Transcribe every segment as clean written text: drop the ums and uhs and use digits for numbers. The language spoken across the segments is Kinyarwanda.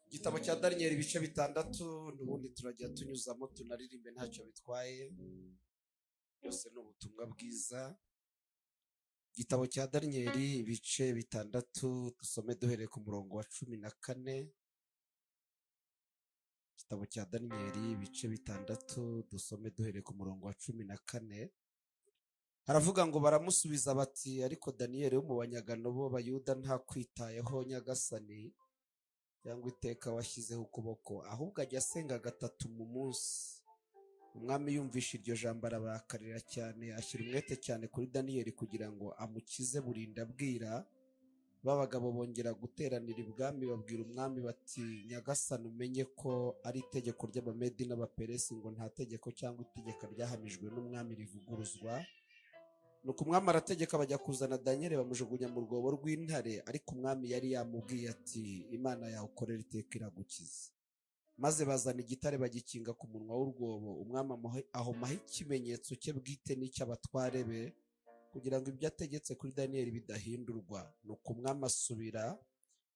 Igitabo cya Daniyeli ibice bitandatu, n'ubundi turajya tunyuzamo tunaririmbe ntacyo bitwaye, byose ni ubutumwa bwiza. Igitabo cya Daniyeli ibice bitandatu, dusome duhereye ku murongo wa 14. Igitabo cya Daniyeli ibice bitandatu, dusome duhereye ku murongo wa 14. Haravuga ngo baramusubiza bati, ariko Daniyeli wo mu banyagano b'Abayuda nta kwitayeho nyagasani cyangwa iteka washyizeho ukuboko, ahubwo ajya asenga 3 mu munsi. Umwami yumvisha iryo jambo arabakarira cyane, ashyira umwete cyane kuri Daniyeli kugira ngo amukize burinda bwira. Babagabo bongera guteranira ibwami babwira umwami bati, nyagasani umenye ko ari itegeko ry'Abamedi n'Abaperesi ngo nta tegeko cyangwa itegeko ryahamijwe n'umwami rivuguruzwa. Nuko umwami arategeka bajya kuzana Daniyeli bamujugunya mu rwobo rw'intare, ariko umwami yari yamubwiye ati, Imana yawe ukorera iteka iragukiza. Maze bazana igitare bagikinga ku munwa w'urwobo, umwami ahomaho ikimenyetso cye bwite n'icy'abatware be, kugira ngo ibyo ategetse kuri Daniyeli bidahindurwa. Nuko umwami asubira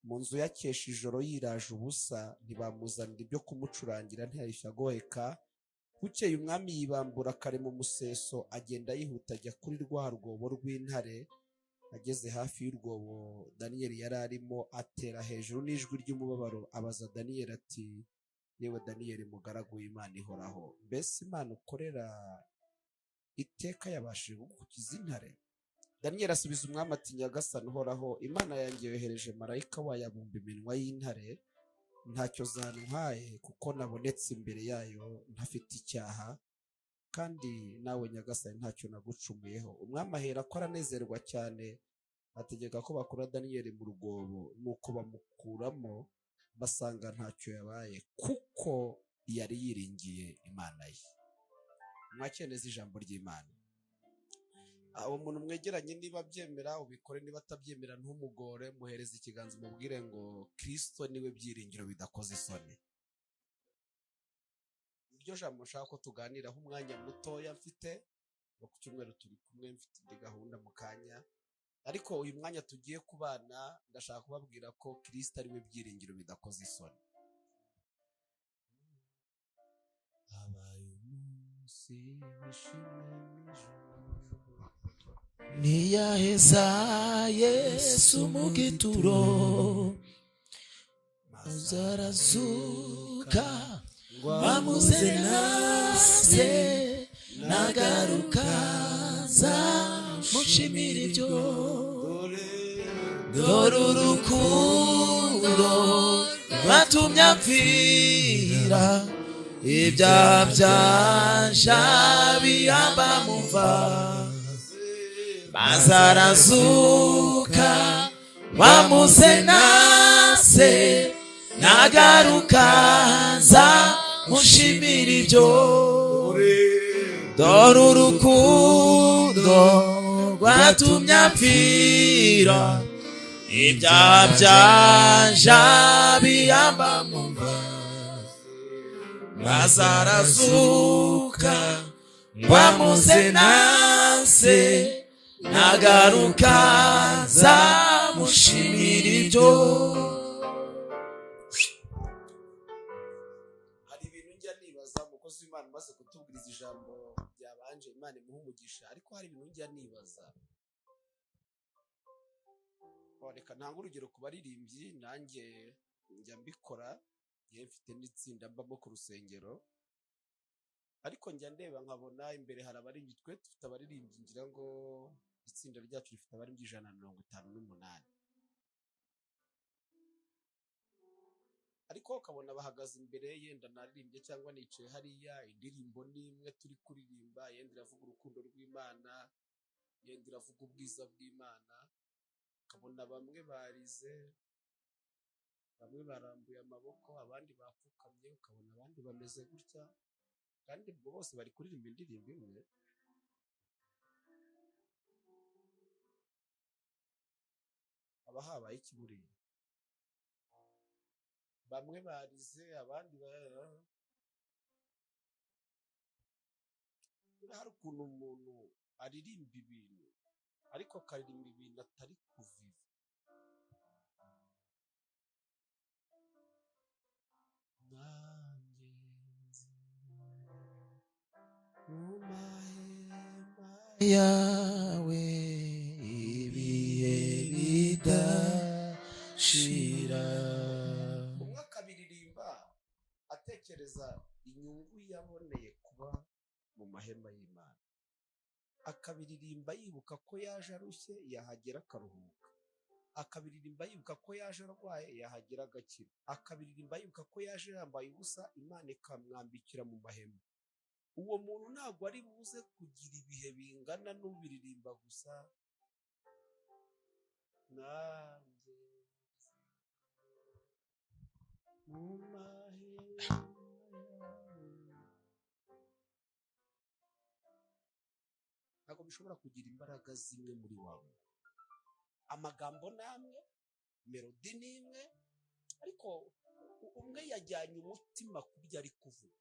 mu nzu yakesha ijoro yiraje ubusa, ntibamuzanira ibyo kumucurangira, ntiyahise agoheka. Bukeye umwami yibambura kare mu museso, agenda yihuta ajya kuri rwa rwobo rw'intare. Ageze hafi y'urwobo Daniyeli yari arimo, atera hejuru n'ijwi ry'umubabaro abaza Daniyeli ati, yewe Daniyeli mugaragu w'Imana ihoraho, mbese Imana ukorera iteka yabashije kugukiza intare? Daniyeli asubiza umwami ati, nyagasani uhoraho, Imana yanjye yohereje marayika wayo abumba iminwa y'intare, ntacyo zantwaye kuko nabonetse imbere yayo ntafite icyaha, kandi nawe nyagasani ntacyo nagucumuyeho. Umwami ahera ko aranezerwa cyane, ategeka ko bakura Daniyeli mu rwobo. Nuko bamukuramo basanga ntacyo yabaye, kuko yari yiringiye Imana ye. Mwakire neza ijambo ry'Imana. Uwo muntu mwegeranye niba abyemera ubikore, niba atabyemera ntumugore, muhereze ikiganza umubwire ngo Kristo niwe byiringiro bidakoze isoni. Iryo jambo nshaka ko tuganiraho umwanya mutoya mfite, no ku cyumweru turi kumwe, mfite indi gahunda mu kanya, ariko uyu mwanya tugiye kubana ndashaka kubabwira ko Kristo ariwe byiringiro bidakoze isoni. Habaye umunsi wishimye ntiyaheza Yesu mu gituro, maze arazuka bamuze nase, nagaruka nzamushimira ibyo. Dore urukundo rwatumye apfira, ibyaha byanje bihamba mu mva. Maze arazuka bamuze nase, nagaruka nzamushimira ibyo. Dore urukundo rwatumye apfira, ibyaha byanje bihamba mu mva. Maze arazuka bamuze nase, nagaruka nzamushimira ibyo. Hari ibintu njya nibaza, umukozi w'Imana umaze kutubwiriza ijambo ryabanje, Imana imuha umugisha, ariko hari ibintu njya nibaza. Reka ntange urugero ku baririmbyi, nanjye njya mbikora, njye mfite n'itsinda mbamo ku rusengero, ariko njya ndeba nkabona imbere hari abaririmbyi, twe dufite abaririmbyi ngira ngo itsinda ryacu rifite abaririmbyi 158, ariko ukabona bahagaze imbere, yenda naririmbye cyangwa nicaye hariya, indirimbo n'imwe turi kuririmba, yenda iravuga urukundo rw'Imana, yenda iravuga ubwiza bw'Imana, ukabona bamwe barize, bamwe barambuye amaboko, abandi bapfukamye, ukabona abandi bameze gutya, kandi ubwo bose bari kuririmba indirimbo imwe. Haba habaye ikiburiye. Bamwe barize, abandi hari ukuntu umuntu aririmba ibintu, ariko akaririmba ibintu atari kuviva. yawe ibihe bidashira. umwe akabiririmba atekereza inyungu yaboneye kuba mu mahema y'Imana, akabiririmba yibuka ko yaje arushye yahagera akaruhuka, akabiririmba yibuka ko yaje arwaye yahagera agakira, akabiririmba yibuka ko yaje yambaye ubusa Imana ikamwambikira mu mahema. uwo muntu ntabwo ari buze kugira ibihe bingana n'ubiririmba gusa nanjye mu mahema. Ntabwo bishobora kugira imbaraga zimwe muri wawe. Amagambo namwe, melodi nimwe, ariko umwe yajyanye umutima kubyo ari kuvuga.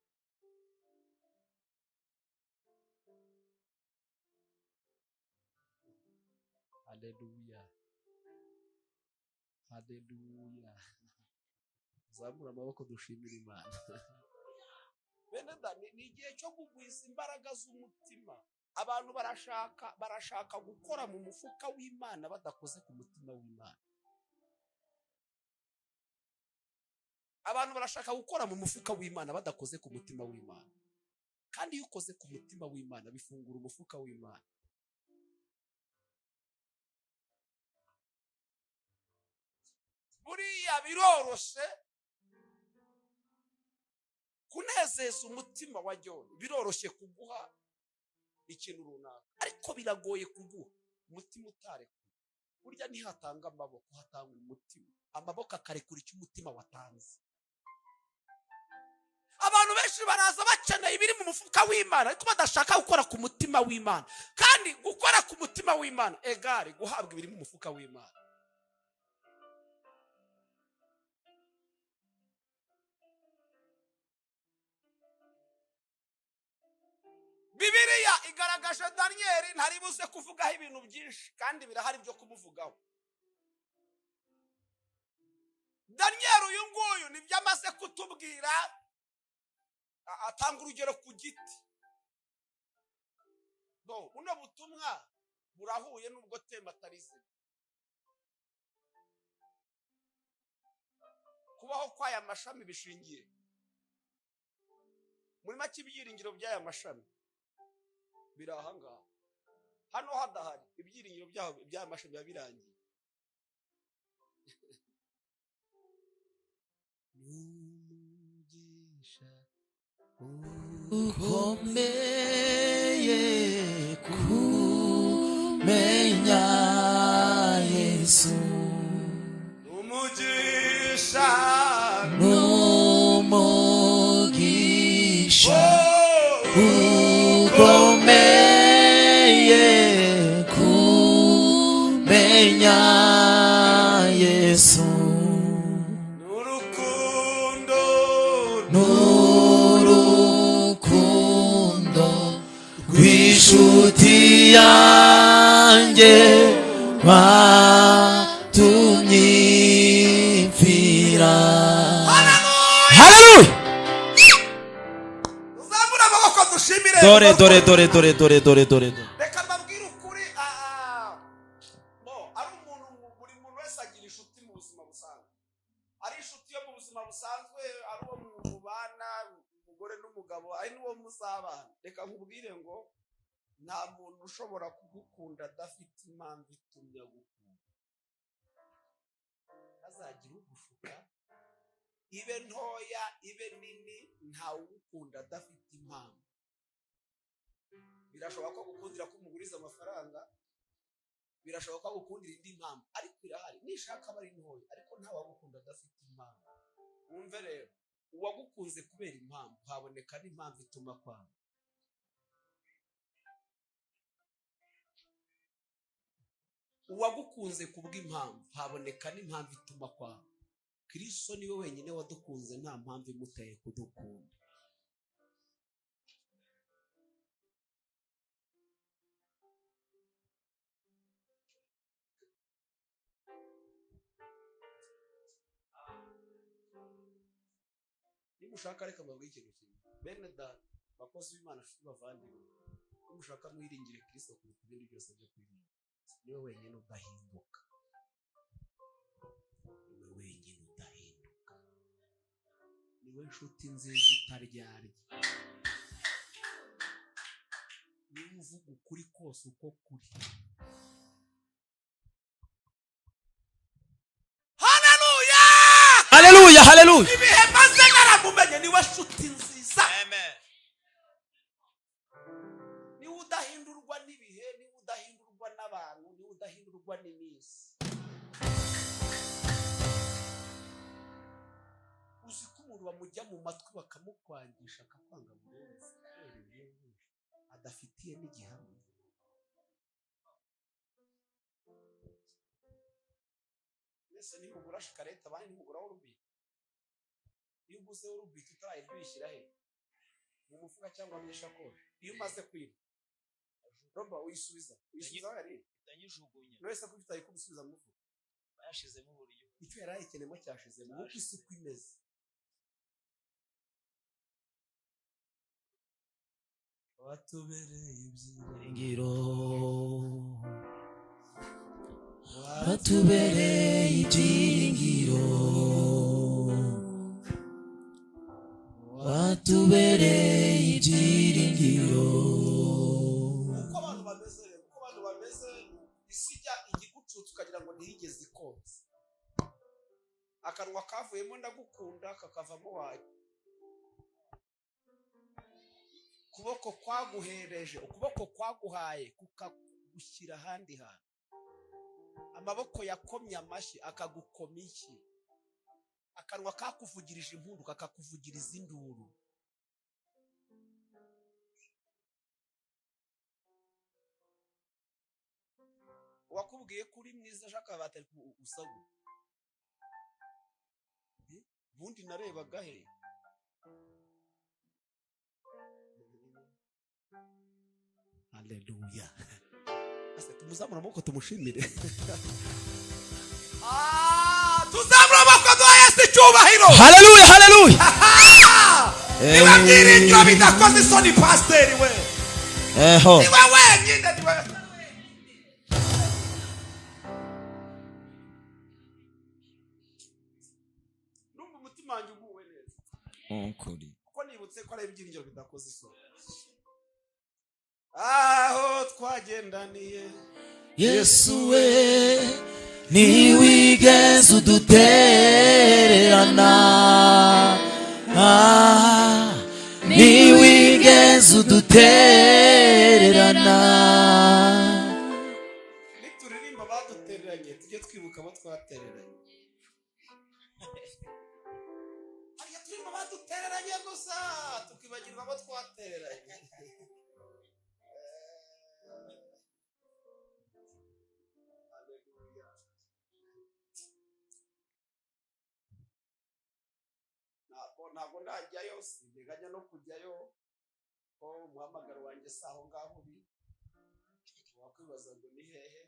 Haleluya, haleluya. Zamura amaboko dushimira Imana. Bene Dani, ni igihe cyo kugwiza imbaraga z'umutima. Abantu barashaka gukora mu mufuka w'Imana badakoze ku mutima w'Imana. Abantu barashaka gukora mu mufuka w'Imana badakoze ku mutima w'Imana. Kandi iyo ukoze ku mutima w'Imana bifungura umufuka w'Imana. Buriya biroroshe kunezeza umutima wa John, biroroshe kuguha ikintu runaka, ariko biragoye kuguha umutima utarekura. Burya ntihatanga amaboko, hatanga umutima. Amaboko akarekura icyo umutima watanze. Abantu benshi baraza bakeneye ibiri mu mufuka w'Imana ariko badashaka gukora ku mutima w'Imana. Kandi gukora ku mutima w'Imana egare guhabwa ibiri mu mufuka w'Imana. Bibiliya igaragaje Daniel ntari buze kuvugaho ibintu byinshi kandi birahari byo kumuvugaho. Daniel uyu nguyu nibyo amaze kutubwira, atanga urugero ku giti. Buno butumwa burahuye n'ubwo tema atarize. Kubaho kw'aya mashami bishingiye muri make ibyiringiro by'aya mashami birahanga. Hano hadahari ibyiringiro by'aya mashami birangiye. Umugisha ukomeye kumenya Yesu, umugisha n'umugisha ukomeye kumenya Yesu, n'urukundo rw'inshuti yanjye batumye mpfira. Haleluya! Uzamura amaboko dushimire. Dore. Reka mbabwire ukuri, ari umuntu, buri muntu wese agira inshuti mu buzima busanzwe. Ari inshuti yo mu buzima busanzwe, ari uwo mubana, umugore n'umugabo, ari n'uwo muzabana. Reka nkubwire ngo nta muntu ushobora kugukunda adafite impamvu itumye agukunda. Azagira ugushuka, ibe ntoya ibe nini, ntawe ugukunda adafite impamvu. Birashoboka ko gukundira ko umuguriza amafaranga, birashoboka ko gukundira indi mpamvu, ariko irahari. Nishaka aba ari ntoya, ariko ntawe agukunda adafite impamvu. Wumve rero, uwagukunze kubera impamvu haboneka n'impamvu ituma kwanga. Uwagukunze kubw'impamvu haboneka n'impamvu ituma kwanga. Kristo niwe wenyine wadukunze, nta mpamvu imuteye kudukunda. Niba ushaka reka mbabwire ikintu kimwe. Bene Data, bakozi b'Imana nshuti bavandimwe, umushaka mwiringire Kristo kuruta ibindi byose byo kwirinda. Niwe wenyine udahinduka, niwe wenyine udahinduka, niwe nshuti nziza itaryarya, niwe uvuga ukuri kose uko kuri. Haleluya, haleluya, haleluya. ibihe maze naramumenye, niwe nshuti nziza. Amen. Niwe udahindurwa n'ibihe, niwe udahindurwa n'abantu, niwe udahindurwa n'iminsi. Uzi ko umuntu bamujya mu matwi bakamukwangisha akakwanga burundu kubera ibintu adafitiye n'igihamya. Mwese nimugura shikarete abandi nimuguraho urubiti. Iyo uguzeho urubiti utarayirwishyira he? Mu mufuka cyangwa mu ishakoshi. Iyo umaze kwiba roba uyisubiza hari Ndanyijugunya. wese ko ufite ayikubusubiza mu mufuka. Bayashizemo uburyo. Icyo yari ayikenemo cyashizemo uko isuku imeze. Watubereye ibyiringiro, watubereye ibyiringiro, watubereye ibyiringiro. uko abantu bameze isi ijya igigucutse ukagira ngo ntiyigeze ikonsa. Akanwa kavuyemo ndagukunda kakavamo wayo. Ukuboko kwaguhereje, ukuboko kwaguhaye kukagushyira ahandi hantu. Amaboko yakomye amashyi akagukoma iki. Akanwa kakuvugirije impundu kakakuvugiriza induru. Wakubwiye kuri mwiza ashaka batari usagu. Bundi narebaga he? Haleluya. Ase tumuzamura amaboko tumushimire. Tuzamura amaboko duha Yesu icyubahiro. Haleluya, haleluya. Niba byiringiro bidakoze isoni pasiteri we. Eho. Niwe wenyine, niwe. Numva umutima wanjye uguwe neza. Ukuri. Kuko nibutse ko ari ibyiringiro bidakoze isoni. Aho twagendaniye Yesu we, ntiwigeze udutererana, ntiwigeze udutererana. nituririmba badutereranye tujye twibuka abo twatereranye. Ariko turirimba badutereranye gusa tukibagirwa abo twatereranye. Ntabwo ndajyayo, sinteganya no kujyayo, ko umuhamagaro wanjye si aho ngaho uri. Wakwibaza ngo ni hehe?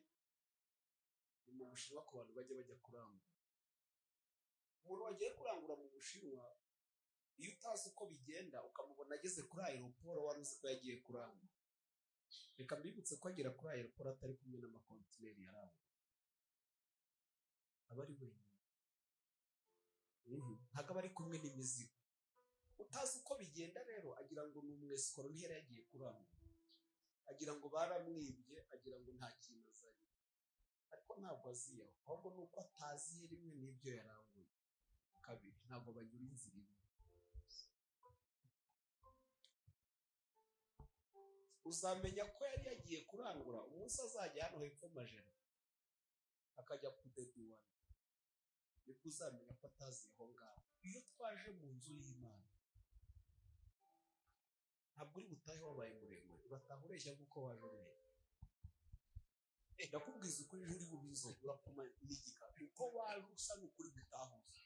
Ni mu Bushinwa ku bantu bajya kurangura. Umuntu wagiye kurangura mu Bushinwa, iyo utazi uko bigenda ukamubona ageze kuri aeroport wari uzi ko yagiye kurangura. Reka mbibutse ko agera kuri aeroport atari kumwe n'amakontineri yarangura. Aba ari wenyine. Ntabwo aba ari kumwe n'imizigo. Utazi uko bigenda rero agira ngo ni umwesikoro ntiyari yagiye kurangura. Agira ngo baramwibye, agira ngo nta kintu azanye. Ariko ntabwo aziyaho, ahubwo ni uko ataziye rimwe n'ibyo yaranguye. Kabiri, ntabwo banyura inzira imwe. Uzamenya ko yari yagiye kurangura umunsi azajya hano hepfo Majana akajya kudeduwana. Nibwo uzamenya ko atazi aho ngaho. Iyo twaje mu nzu y'Imana ntabwo uri butahe wabaye muremure, urataha ureshya nk'uko waje ureba. Ndakubwiza ukuri nturi bubizo urakuma n'igika kuko waje usa n'ukuri gutahuza.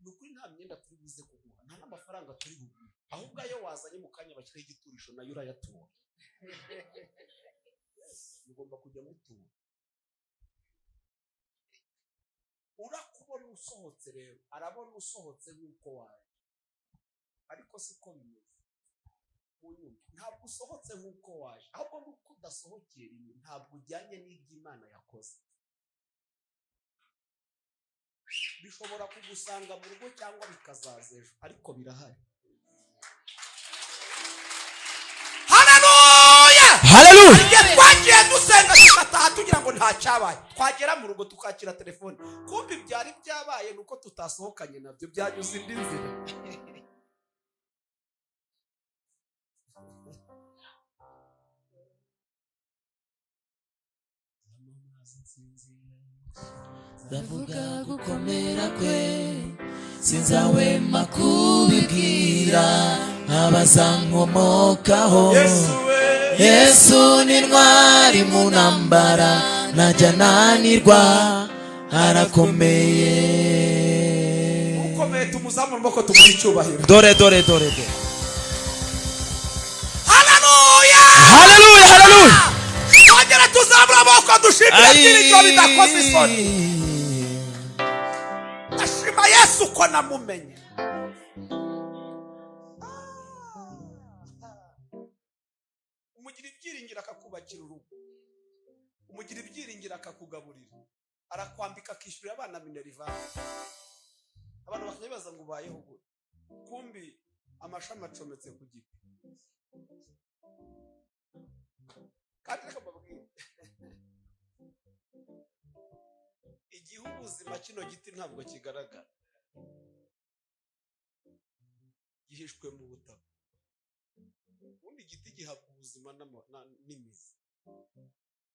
Ni ukuri nta myenda turi buze kuguha, nta n'amafaranga turi buguhe, ahubwo ayo wazanye mu kanya bashyiraho igiturisho nayo urayatura. Mugomba kujya mutura. Urakubona usohotse rero, arabona usohotse nk'uko waje, ariko siko bimeze. ntabwo usohotse nk'uko waje, ahubwo nuko udasohokera inyuma, ntabwo ujyanye n'ibyo Imana yakoze. Bishobora kugusanga mu rugo cyangwa bikazaza ejo, ariko birahari. Haleluya, haleluya. Twagiye dusenga tugataha tugira ngo nta cyabaye, twagera mu rugo tukakira telefone, kumbe byari byabaye nuko tutasohokanye nabyo, byanyuze indi nzira. ndavuga gukomera kwe, sinzahwema kubibwira abazankomokaho. Yesu ni intwari mu ntambara, ntajya ananirwa, arakomeye. Ukomeye tumuzamure amaboko tumuhe icyubahiro. Dore. Haleluya, haleluya, haleluya. twongera tuzamura amaboko dushimira ibyo bidakoze isoni. Ndashima Yesu ko namumenye. Umugira ibyiringiro akakubakira urugo, umugira ibyiringiro akakugaburira, arakwambika akishyurira abana minerivare. Abantu bakibaza ngo ubayeho gute, kumbi amashami acometse ku giti. Kandi reka mbabwire, igihe ubuzima kino giti ntabwo kigaragara, gihishwe mu butaka. Ubundi igiti gihabwa ubuzima n'imizi,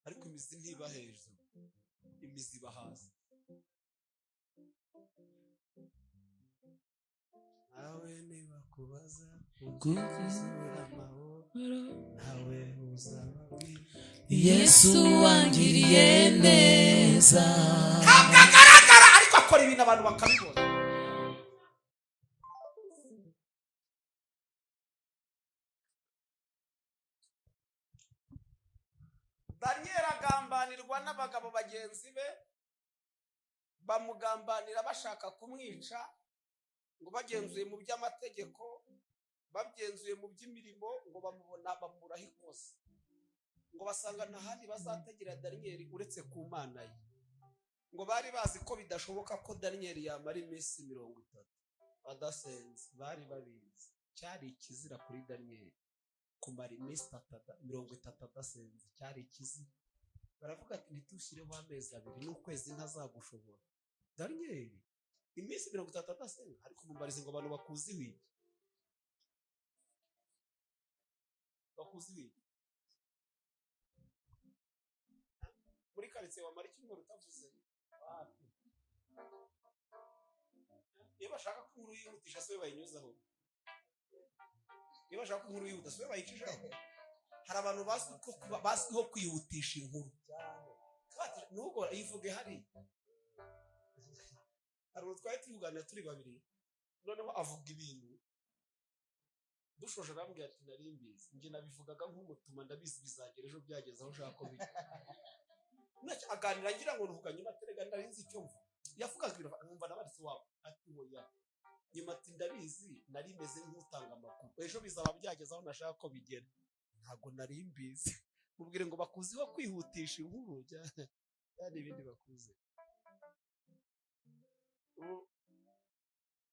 ariko imizi ntiba hejuru, imizi iba hasi. Nawe niba kubaza ukuzura amahoro, nawe uzababwira Yesu wangiriye neza. ntabwo agaragara, ariko akora ibintu abantu bakabibona. Daniel agambanirwa n'abagabo bagenzi be, bamugambanira bashaka kumwica, ngo bagenzuye mu by'amategeko, bagenzuye mu by'imirimo, ngo bamuburaho ikosa, ngo basanga nta handi bazategera Daniel uretse ku Mana ye. Ngo bari bazi ko bidashoboka ko Daniel yamara iminsi 30 adasenze, bari babizi. Cyari ikizira kuri Daniel kumara iminsi 30 adasenze, cyari ikizira. Baravuga ati ntitushireho amezi 2 n'ukwezi ntazagushobora. Daniel iminsi 30 adasenze, ariko mubarize ngo abantu bakuziho iki? Bakuziho iki? Muri karitsiye wamara icyumweru utavuze? Iyo bashaka ko inkuru yihutisha se bayinyuzaho, iyo bashaka ko inkuru yihuta se bayicishaho. Hari abantu bazwiho kwihutisha inkuru, nubwo yivuge hari utwaye tuvuganira turi babiri, noneho avuga ibintu dushoje arambwira ati nari mbizi, njye nabivugaga nk'umutuma, ndabizi bizagera ejo byageze aho ushaka ko bijya. Aganira ngira ngo nuvuga nyuma terega ndarinzi icyo mvuga, yavugaga ibintu numva nabanditse wabo ati hoya, nyuma ati ndabizi, nari meze nk'utanga amakuru, ejo bizaba byageze aho nashaka ko bigera. Ntago nari mbizi. Mubwire ngo bakuziho kwihutisha inkuru cyane ibindi bakuze.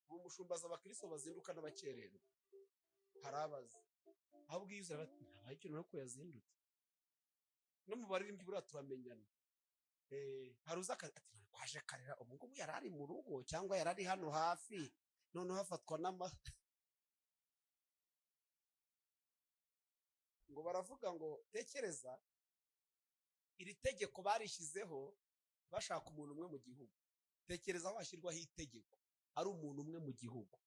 Umushumbaza abakristo bazinduka n'abakererwa, harabaza ahubwo iyo uzara bati ntabaye ikintu no yazindutse, no mu baririmbyi buriya turamenyana. Hari uza ati kwaje karera ubu ngubu yari ari mu rugo cyangwa yari ari hano hafi, noneho hafatwa ngo baravuga ngo tekereza, iri tegeko barishyizeho bashaka umuntu umwe mu gihugu. Tekereza washyirwaho itegeko ari umuntu umwe mu gihugu,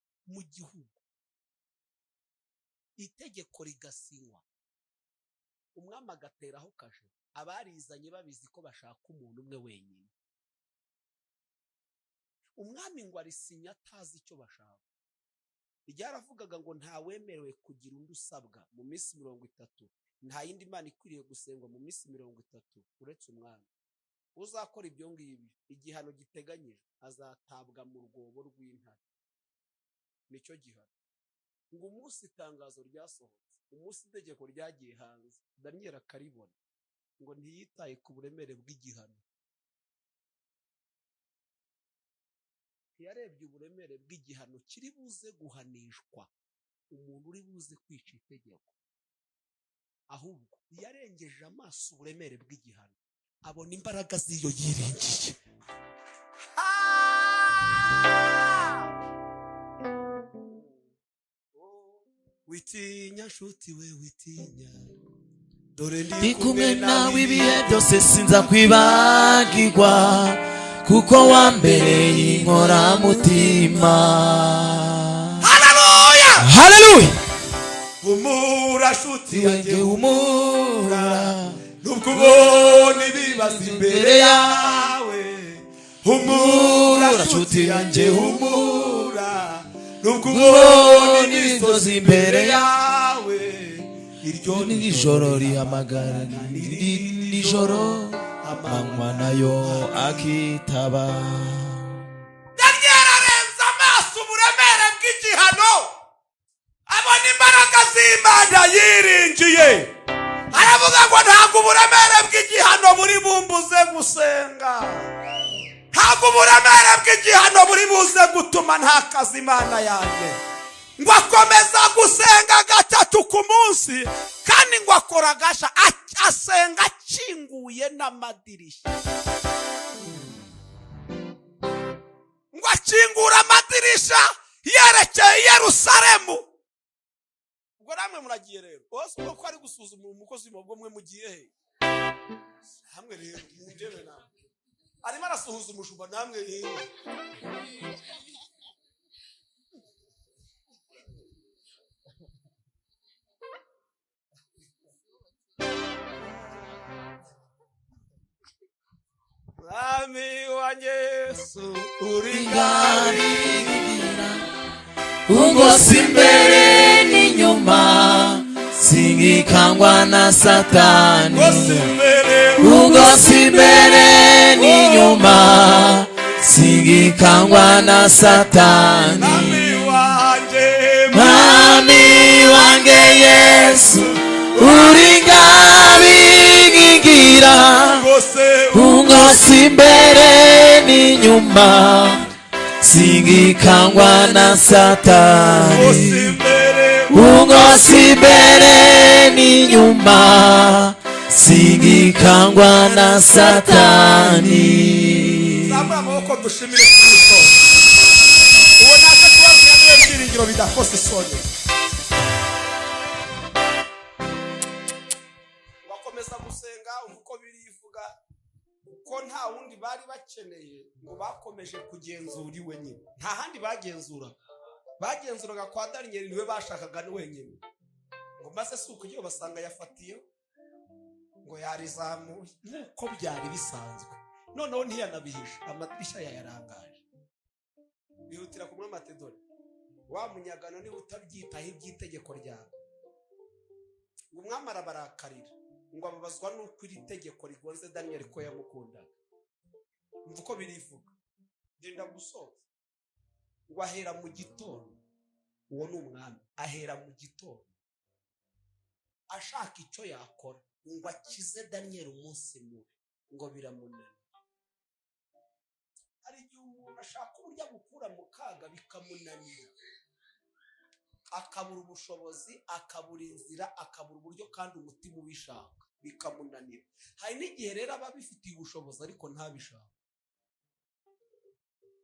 itegeko rigasinywa, umwami agateraho kashe, abarizanye babizi ko bashaka umuntu umwe wenyine. Umwami ngo arisinya atazi icyo bashaka. Ryaravugaga ngo ntawemerewe kugira undi usabwa mu minsi 30, nta yindi mana ikwiriye gusengwa mu minsi 30 uretse umwami. Uzakora ibyo ngibi igihano giteganyije azatabwa mu rwobo rw'intare, nicyo gihano. ngo umunsi itangazo ryasohotse, umunsi itegeko ryagiye hanze, Daniyeli akaribona, ngo ntiyitaye ku buremere bw'igihano. Ntiyarebye uburemere bw'igihano kiri buze guhanishwa umuntu uri buze kwica itegeko, ahubwo yarengeje amaso uburemere bw'igihano, abona imbaraga z'iyo yiringiye. Witinya nshuti we, witinya, dore ndi kumwe nawe ibihe byose, sinza kwibagirwa, kuko wambereye inkoramutima. Haleluya, haleluya. humura nshuti yanjye, humura, nubwo ubona ibibazo imbere yawe. Humura nshuti yanjye, humura, nubwo ubona imisozi imbere yawe. Iryo ni ijoro rihamagara n'irindi joro, amanywa nayo akitaba. Daniyeli arenza amaso uburemere bw'igihano, abona imbaraga z'Imana yiringiye. Aravuga ngo ntabwo uburemere bw'igihano buri bumbuze gusenga, ntabwo uburemere bw'igihano buri buze gutuma ntakaza Imana yanjye. Ngo akomeza gusenga gatatu ku munsi, kandi ngo akora agasha, asenga akinguye n'amadirishya. Ngo akingura amadirishya yerekeye i Yerusalemu. Ubwo namwe muragiye rero, bose uko ari gusuzuma umukozi w'Imana mwe mugiye he? Hamwe rero mundebe nawe, arimo arasuhuza umushumba, namwe rero Mwami wa Yesu uri ngari, ungosi imbere n'inyuma, singikangwa na Satani. Ungosi imbere n'inyuma, singikangwa na Satani. Mwami wanjye Yesu uri ngari nkingira, ungosi imbere n'inyuma, singikangwa na Satani. Ungosi imbere n'inyuma, singikangwa na Satani. Zamura amaboko dushimire Kristo. Uwo naje kubabwira niwe byiringiro bidakoze isoni. Bakomeza gusenga uko birivuga, uko nta wundi bari bakeneye, ngo bakomeje kugenzura iwe nyine. Nta handi bagenzuraga kwa Daniyeli, niwe bashakaga ni wenyine. Ngo maze si uko iyo basanga yafatiye, ngo yarizamuye nk'uko byari bisanzwe. Noneho ntiyanabihisha, amadirishya yayarangaje. Bihutira kumwe amatedoni, wa munyagano niba utabyitaho iby'itegeko ryawe. Ngo umwami arabarakarira, ngo ababazwa n'uko iri tegeko rigonze Daniyeli ko yamukundaga. Umva uko birivuga, genda gusoza. Ngo ahera mu gitondo, uwo ni umwami, ahera mu gitondo ashaka icyo yakora ngo akize Daniyeli umunsi mubi, ngo biramunanira. Hari igihe umuntu ashaka uburyo amukura mu kaga bikamunanira, akabura ubushobozi, akabura inzira, akabura uburyo, kandi umutima ubishaka bikamunanira. Hari n'igihe rero aba bifitiye ubushobozi ariko ntabishaka.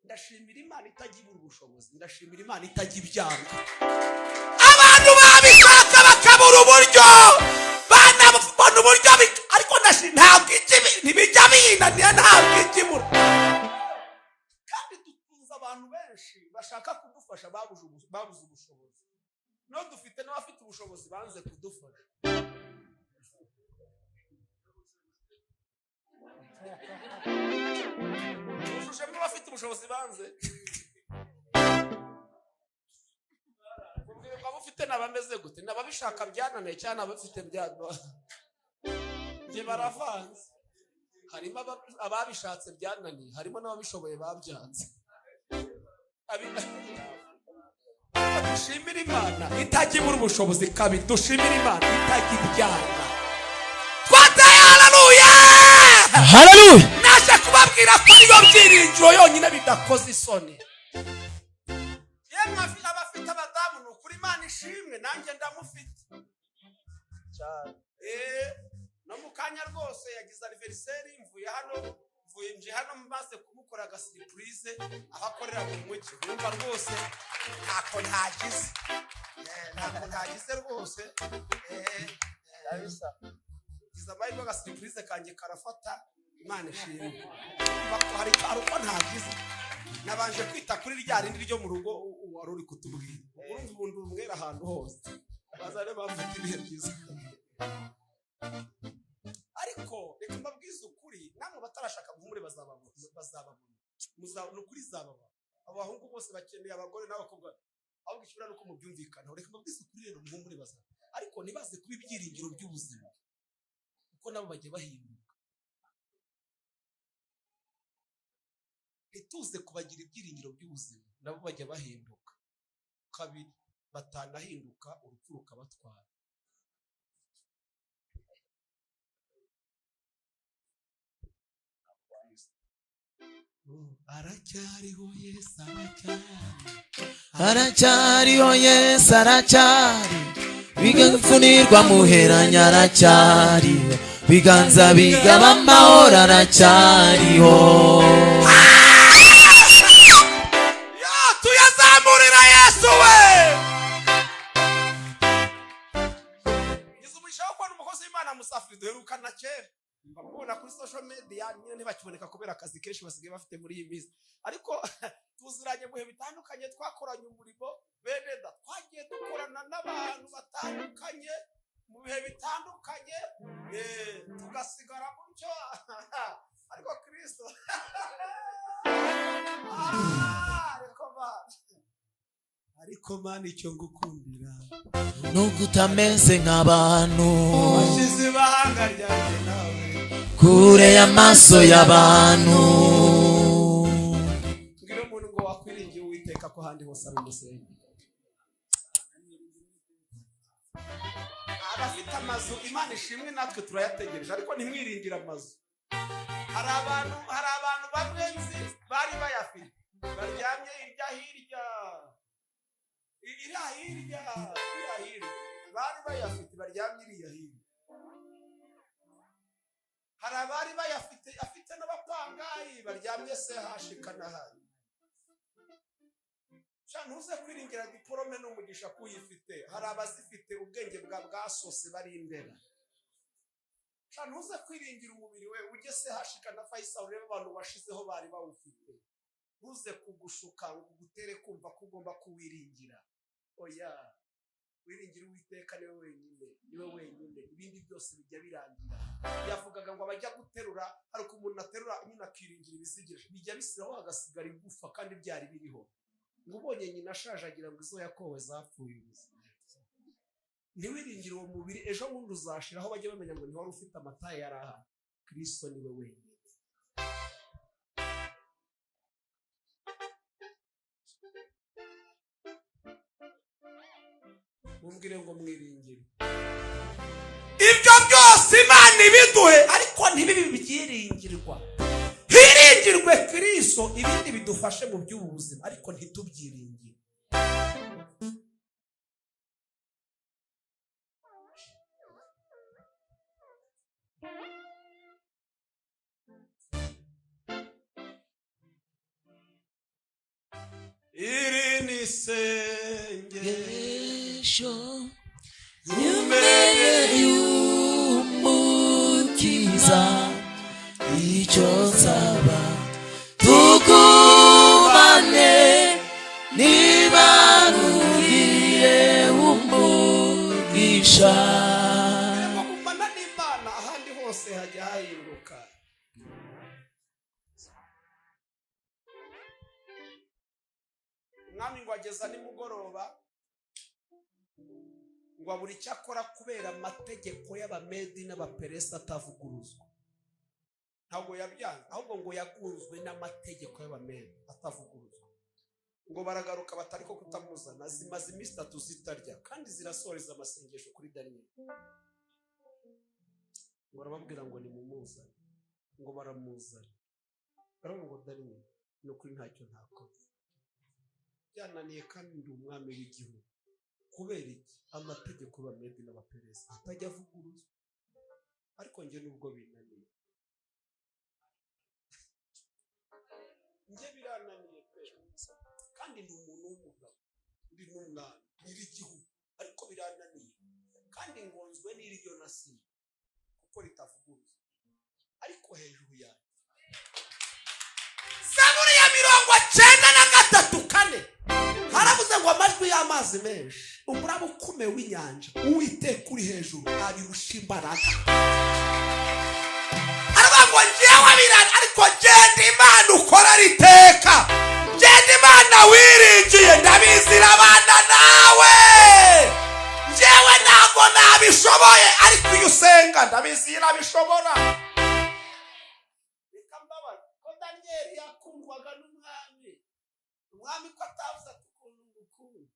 Ndashimira Imana itajya ibura ubushobozi, ndashimira Imana itajya ibyanga. Abantu babishaka bakabura uburyo, banabona uburyo, ariko ntabwo ntibijya binanira, ntabwo ikibura. Kandi dutunze abantu benshi bashaka kudufasha babuze ubushobozi. No dufite n'abafite ubushobozi banze kudufasha. Ushujemo abafite ubushobozi banze. Ubwo ufite nabameze gute? Nababishaka byananiye cyane, abafite byananiye. Nje baravanze. Harimo ababishatse byananiye, harimo n'ababishoboye babyanze. dushimira Imana itajya ubushobozi kabiri, dushimira Imana itajya ibyanga. Twateye haleluya, haleluya. naje kubabwira ko ariyo byiringiro yonyine bidakoze isoni. Yemwe abafite abadamu ni ukuri Imana ishimwe, nanjye ndamufite cyane. No mu kanya rwose yagize anniversaire, mvuye nje hano maze kumukora agasiripurize aho akorera mu mujyi. Numva rwose ntako ntagize rwose. Gize amahirwe agasiripurize kanjye karafata, Imana ishimwe. Hari uko ntagize, nabanje kwita kuri rya rindi ryo mu rugo wari uri kutubwira. Urumva ubundi umwera ahantu hose bazare bafite ibihe byiza. Ariko reka mbabwize ukuri, namwe batarashaka guhumure bazababona. Nukuri zababa. Abahungu bose bakeneye abagore n'abakobwa, ahubwo ikibura nuko mubyumvikana. Reka mbabwize ukuri rero, muhumure bazaba. Ariko nibaze kuba ibyiringiro by'ubuzima, kuko nabo bagiye bahinduka. Ntituze kubagira ibyiringiro by'ubuzima, nabo bajya bahinduka. Kabiri batanahinduka, urupfu rukabatwara. Aracyariho Yesu, aracyariho Yesu, aracyari bigafunirwa muheranya, aracyariho biganza bigaba amahoro, aracyariho. Tuyazamurira Yesu we. Ngizumishaho kwa umukozi w'Imana Musafiri duherukana kera. Mbabona kuri social media nyine ntibakiboneka kubera akazi kenshi basigaye bafite muri iyi minsi. Ariko tuziranye mu bihe bitandukanye, twakoranye umurimo bene da, twagiye dukorana n'abantu batandukanye mu bihe bitandukanye, tugasigara gutyo. Ariko Kristo ariko Mana icyo ngukundira nuko utameze nk'abantu, washize ibahanga ryanjye nawe kure y'amaso y'abantu. Ngira umuntu ngo wakwiringiye Uwiteka ko handi hose ari umusenyi. Abafite amazu Imana ishimwe natwe turayategereje, ariko ntimwiringire amazu. Hari abantu bamwe nzi bari bayafite, baryamye hirya bari bayafite, baryamye iriya hirya. Hari abari bayafite afite n'abapangayi baryamye se hashikana hari. Ntuze kwiringira diporome n'umugisha kuyifite. Hari abazifite ubwenge bwasose bari imbere. Ntuze kwiringira umubiri we ujye se hashikana Faisal urebe abantu bashizeho bari bawufite. Ntuze kugushuka ngo ugutere kumva ko ugomba kuwiringira. Oya, wiringira Uwiteka niwe wenyine, ibindi byose bijya birangira. Yavugaga ngo abajya guterura, hari uko umuntu aterura nyina akiringira ibisigire, bijya bisiraho hagasigara igufa kandi byari biriho. Ngo ubonye nyina ashaje agira ngo izo yakowe zapfuye ubusa. Ntiwiringire uwo mubiri, ejo bundi uzashira, aho bajya bamenya ngo ni wari ufite amataye yari ahari. Kristo niwe wenyine. Mumbwire ngo mwiringire. Ibyo byose Imana ibiduhe, ariko ntibibe byiringirwa. Hiringirwe Kristo, ibindi bidufashe mu by'ubuzima, ariko ntitubyiringire. Iri ni isengesho imbere y'Umukiza, icyo nsaba tugumane, nibarugire umugisha. Kugumana n'Imana ahandi hose hajya hahinduka. Umwami ngo ageza nimugoroba ngo abura icyo akora kubera amategeko y'Abamedi n'Abaperesi atavuguruzwa. Ntabwo yabyanze, ahubwo ngo yaguzwe n'amategeko y'Abamedi atavuguruzwa. ngo baragaruka batari ko kutamuzana, zimaze iminsi 3 zitarya kandi zirasoreza amasengesho kuri Daniyeli. Ngo barababwira ngo ni mumuzane, ngo baramuzana. Baravuga ngo Daniyeli no kuri ntacyo ntakoze, byananiye kandi ndi umwami w'igihugu. Kubera iki? Amategeko bamedi n'abaperesi atajya avuguruza. Ariko njye nubwo binaniye, njye birananiye pe, kandi ndi umuntu w'umugabo, ndi n'umwami w'igihugu, ariko birananiye kandi ngonzwe n'iryo nasiye kuko ritavuguruza. Ariko hejuru yayo Zaburi ya 93:4 haravuze ngo amajwi y'amazi menshi, umuraba ukomeye w'inyanja, Uwiteka uri hejuru abirusha imbaraga. Aravuga ngo njyewe birana, ariko genda Imana ukorera iteka, genda Imana wiringiye, ndabizira abana nawe. Njyewe ntabwo nabishoboye, ariko iyo usenga ndabizira bishobora. Ko Daniyeli yakundwaga n'umwami, umwami ko atavuze ati ukuntu ngukunda,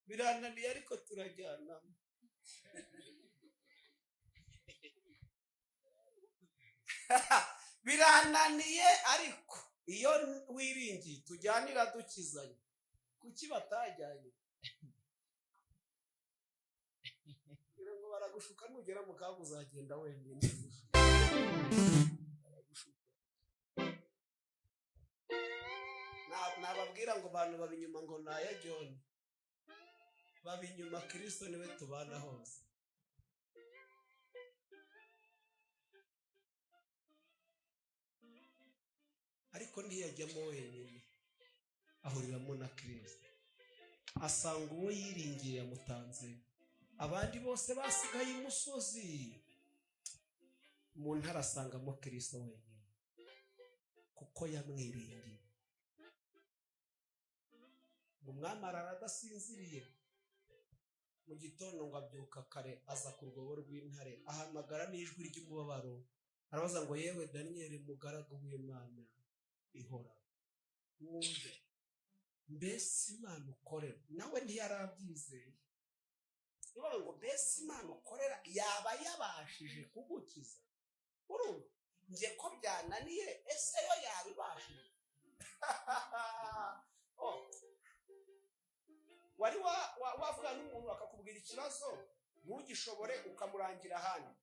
birananiye ariko turajyana. Birananiye ariko iyo wiringiye tujyanira dukizanye. Kuki batajyanye? Ngo baragushuka nugera mu kaga uzagenda wenyine. Nababwira ngo abantu babinyuma ngo naya John, babinyuma Kristo niwe tubana hose. Ariko ntiyajyamo wenyine, ahuriramo na Kristo, asanga uwo yiringiye yamutanze. Abandi bose basigaye imusozi, umuntu arasangamo Kristo wenyine kuko yamwiringiye. Umwami arara adasinziriye, mu gitondo ngo abyuka kare, aza ku rwobo rw'intare, ahamagara n'ijwi ry'umubabaro, arabaza ngo yewe Daniyeli mugaragu w'Imana ihora, wumve mbese Imana ukorera. Nawe ntiyarabyizeye, niba ngo mbese Imana ukorera yaba yabashije kugukiza. Urumva nje ko byananiye, ese yo yabibashije? Wari wavuga n'umuntu akakubwira ikibazo ntugishobore ukamurangira ahandi,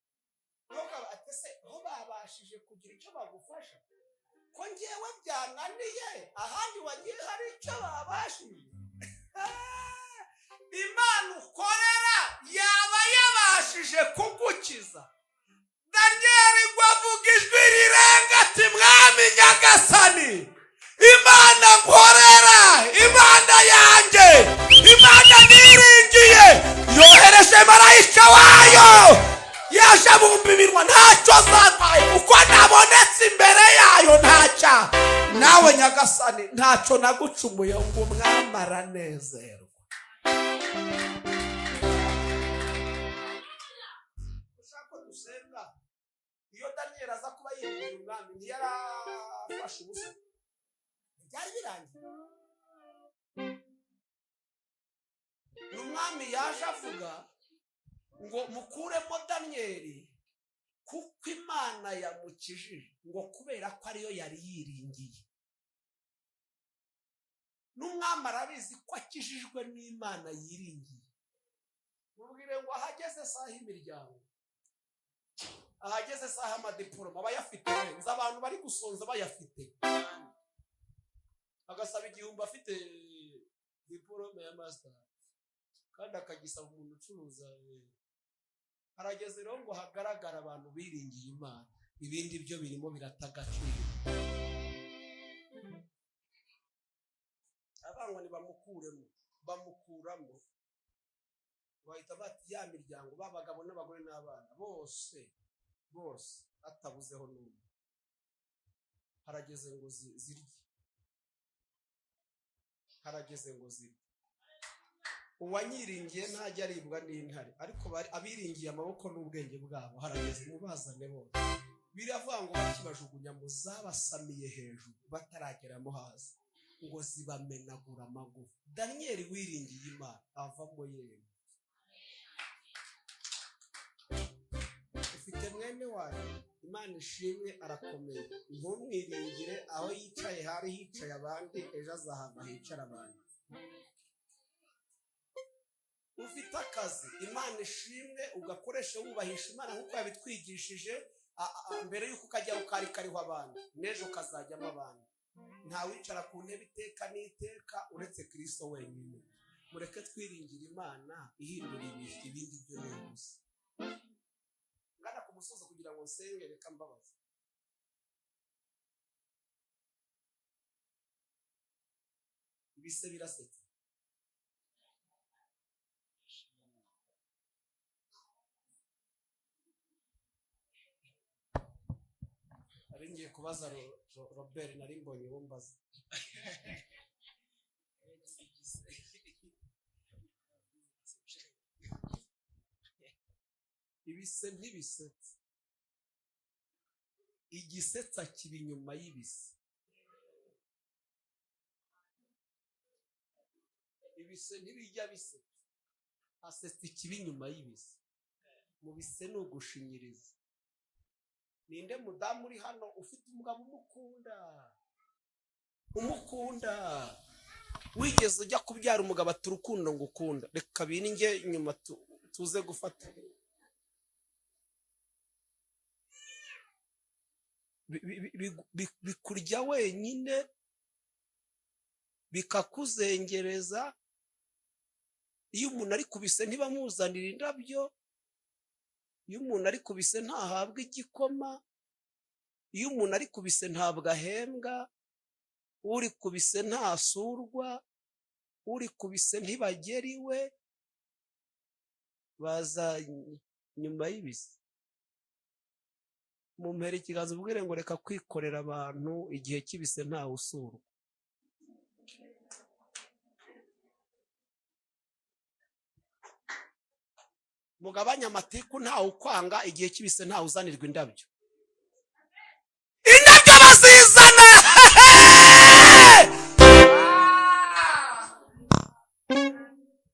ntukaba atese aho babashije kugira icyo bagufasha, ko ngewe byananiye ahandi wagiye hari icyo babashije. Imana ukorera yaba yabashije kugukiza. Daniyeli ngo avuga ijwi rirenga ati mwami nyagasani, Imana nkorera, Imana yanjye, Imana niringiye yohereje marayika wayo, yaje bumva iminwa ntacyo zabaye, kuko nabonetse imbere yayo ntacya. Nawe nyagasani ntacyo nagucumuye, ngo umwami aranezerwa. Ushaka dusenga, iyo Daniyeli aza kuba yiringiye umwami ntiyarafashe ubusa, byari birangiye. N'umwami yaje avuga ngo mukuremo Daniyeli kuko Imana yamukijije, ngo kubera ko ariyo yari yiringiye. N'umwami arabizi ko akijijwe n'Imana yiringiye. Mubwire ngo ahageze saha imiryango, ahageze saha amadiporoma bayafite, nzi abantu bari gusonza bayafite, agasaba igihumbi afite diporome ya master kandi akagisaba umuntu ucuruza. Harageze rero ngo hagaragara abantu biringiye Imana, ibindi byo birimo biratagaciro. Abangwa ni bamukuramo, bahita bati ya miryango, babagabo n'abagore n'abana bose atabuzeho n'umwe. Harageze ngo zirye, harageze ngo zirye. Uwanyiringiye ntajya aribwa n'intare, ariko abiringiye amaboko n'ubwenge bwabo harageze mubazane bose. Biravuga ngo bakibajugunya mu zabasamiye hejuru batarageramo hasi. ngo zibamenagura amagufa. Daniyeli wiringiye Imana avamo yewe. Ufite mwene wawe Imana ishimwe arakomeye, ntumwiringire aho yicaye hari hicaye abandi, ejo azahava hicara abandi. Ufite akazi Imana ishimwe ugakoresha wubahisha Imana nk'uko yabitwigishije mbere y'uko ukajyaho kari kariho abandi, n'ejo kazajyamo abandi. Nta wicara ku ntebe iteka n'iteka uretse Kristo wenyine. Mureke twiringire Imana ihindura ibindi byo neza. Ngana ku musozo kugira ngo nsenge, reka mbabaze. Ibise birasetse. Ngiye kubaza Robert nari mbonye wumbaza. Ibise ntibisetse. Igisetsa kiba inyuma y'ibise. Ibise ntibijya bisetse. Hasetsa ikiba inyuma y'ibise. Mu bise ni ugushinyiriza. Ninde mudamu uri hano ufite umugabo umukunda wigeze ujya kubyara umugabo ati urukundo ngukunda, reka bininge nyuma tuze gufata. Bikurya wenyine bikakuzengereza. Iyo umuntu ari kubise ntibamuzanira indabyo, iyo umuntu ari kubise ntahabwa igikoma, iyo umuntu ari kubise ntabwo ahembwa, uri kubise ntasurwa, uri kubise ntibageriwe, baza nyuma y'ibise. Mumpera ikiganza ubwire ngo reka kwikorera abantu igihe kibise ntawe usurwa. Mugabanya amatiku ntawe ukwanga igihe kibise ntawe uzanirwa indabyo. Indabyo bazizana.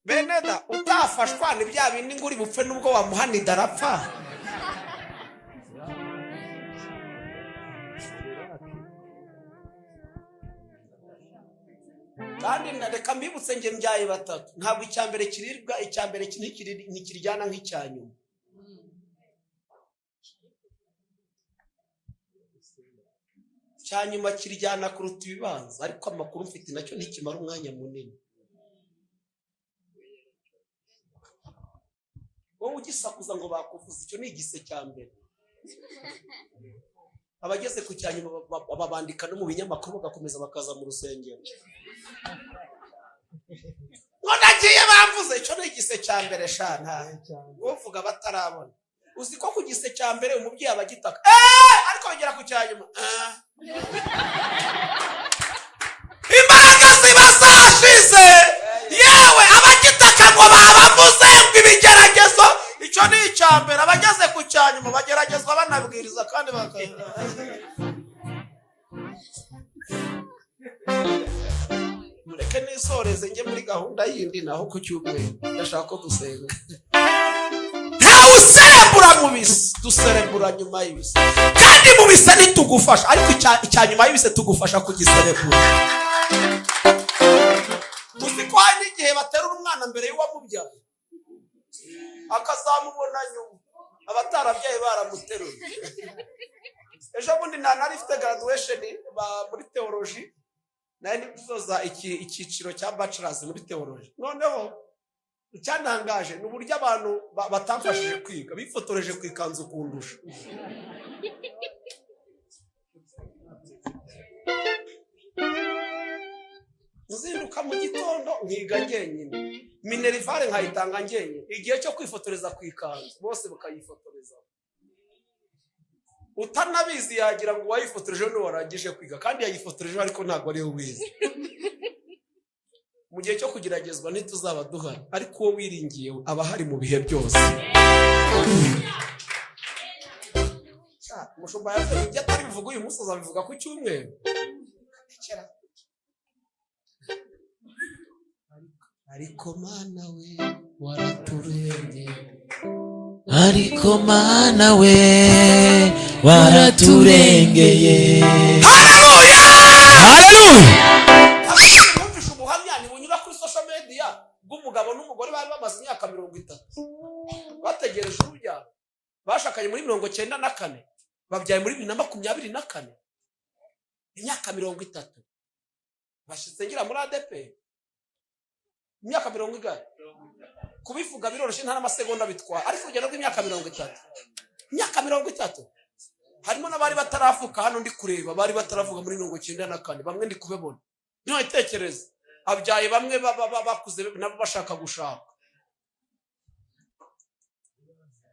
Beneda utafashwa ni bya bindi nguri bupfe nubwo wamuhanida arapfa. Kandi reka mbibutse nge mbyaye batatu, ntabwo icyambere kirirwa, icyambere ntikiryana nk'icyanyuma. Cyanyuma kiryana kuruta ibibanza, ariko amakuru mfite nacyo ntikimara umwanya munini. Wowe ugisakuza ngo bakuvuza, icyo ni igise cyambere. Abageze ku cyanyuma babandika no mu binyamakuru bagakomeza bakaza mu rusengero. Nagiye bamvuze, icyo ni igise cyambere shana. Uvuga batarabona. Uzi ko ku gise cyambere umubyeyi abagitaka. Ariko bagera ku cyanyuma. Imbaraga ziba zashize. Yewe abagitaka ngo babavuze ngo ibigeragezo. Icyo ni icyambere. Abageze ku cyanyuma bageragezwa banabwiriza kandi mureke nisoreze njye muri gahunda yindi naho ku cyumweru ndashaka ko dusenga. Ntawe userebura mu bise, duserebura nyuma y'ibise. Kandi mu bise ntitugufasha, ariko icya nyuma y'ibise tugufasha kugiserebura. Uzi ko hari n'igihe baterura umwana mbere y'uwamubyaye akazamubona nyuma, abatarabyaye baramuteruye. Ejo bundi nari mfite graduation muri theology, nari nifuza icyiciro cya bachelors muri theology. Noneho icyantangaje ni uburyo abantu batamfashije kwiga, bifotoreje ku ikanzu kundusha. Nzinduka mu gitondo nkiga ngenyine, minerivare nkayitanga ngenyine, igihe cyo kwifotoreza ku ikanzu bose bakayifotoreza. Utanabizi yagira ngo wayifotoreje no warangije kwiga, kandi yayifotoreje ariko ntabwo ari ubizi. Mu gihe cyo kugeragezwa ntituzaba duhari, ariko uwo wiringiye aba hari mu bihe byose. Mushumba yavuze ibyo atari bivuga uyu munsi azabivuga ku cyumweru. ariko mana we waraturengeye, ariko mana we waraturengeye. Haleluya. Numvise ubuhamya bunyura kuri social media bw'umugabo n'umugore bari bamaze imyaka 30 bategereje urubyaro, bashakanye muri 94 babyaye muri 2024, imyaka 30 bashitse ngira muri ADP, imyaka 30 kubivuga biroroshye nta n'amasegonda bitwara, ariko ugenda rw'imyaka 30, imyaka 30 harimo n'abari bataravuka hano ndi kureba, bari bataravuga muri 94, bamwe ndi kubebona. Niho itekereza abyaye bamwe bakuze nabo bashaka gushaka,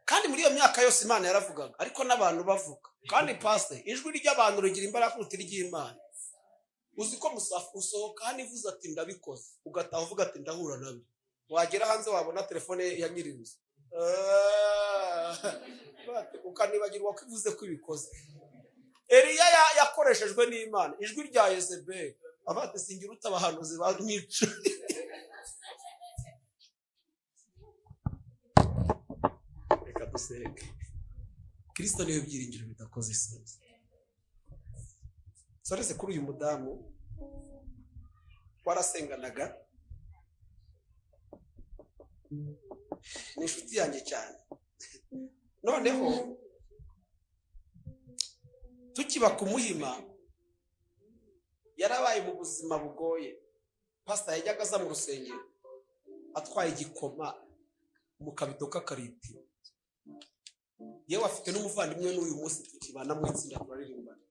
kandi muri iyo myaka yose Imana yaravugaga, ariko n'abantu bavuga. Kandi paste ijwi ry'abantu rigira imbaraga kuruta iry'Imana. Uzi ko usohoka hano ivuze ati ndabikoze, ugataha uvuga ati ndahura nabyo, wagera hanze wabona telefone ya nyirinzu ukanibagirwa ko ivuze ko ibikoze. Eliya yakoreshejwe n'Imana, ijwi rya Yezebeli abate singira utabahanuzi banyica. Reka dusenge. Kristo niwe byiringiro bidakoze isoni. Sorese kuri uyu mudamu warasenganaga, ni inshuti yanjye cyane. Noneho tukiba kumuhima yarabaye mu buzima bugoye. Pastor yajyaga aza mu rusengero atwaye igikoma mu kabido k'akaritiro. Yewe afite n'umuvandimwe n'uyu munsi tukibana mu itsinda turaririmbana.